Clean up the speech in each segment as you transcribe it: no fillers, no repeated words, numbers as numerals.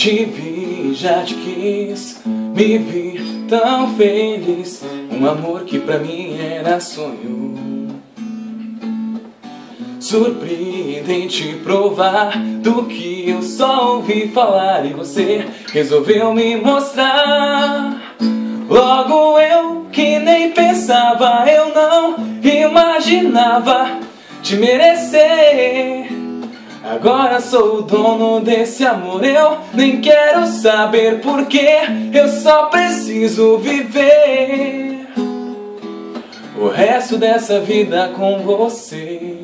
Te vi, já te quis, me vi tão feliz. Um amor que pra mim era sonho. Surpreendente provar do que eu só ouvi falar. E você resolveu me mostrar. Logo eu que nem pensava, eu não imaginava te merecer. Agora sou o dono desse amor, eu nem quero saber porquê. Eu só preciso viver o resto dessa vida com você.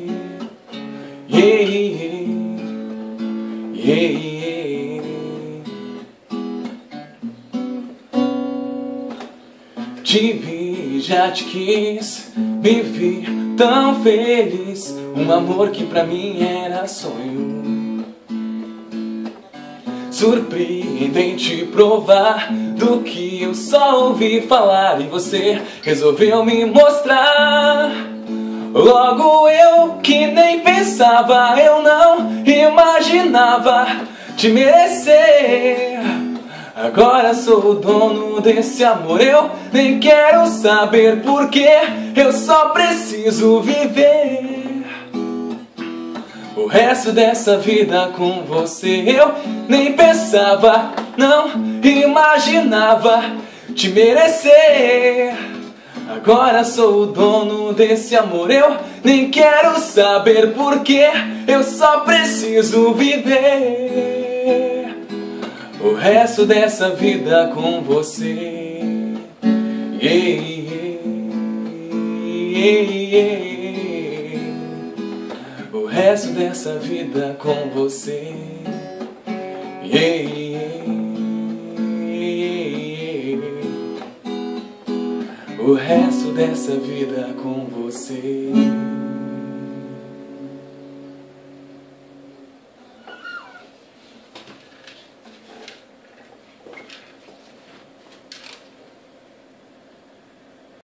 Yeah, yeah, yeah. Te vi, já te quis, me vi tão feliz. Um amor que pra mim era sonho. Surpreendente provar do que eu só ouvi falar. E você resolveu me mostrar. Logo eu que nem pensava, eu não imaginava te merecer. Agora sou o dono desse amor, eu nem quero saber porquê. Eu só preciso viver o resto dessa vida com você. Eu nem pensava, não imaginava te merecer. Agora sou o dono desse amor, eu nem quero saber porquê. Eu só preciso viver o resto dessa vida com você. Yeah, yeah, yeah. O resto dessa vida com você. Yeah, yeah, yeah. O resto dessa vida com você.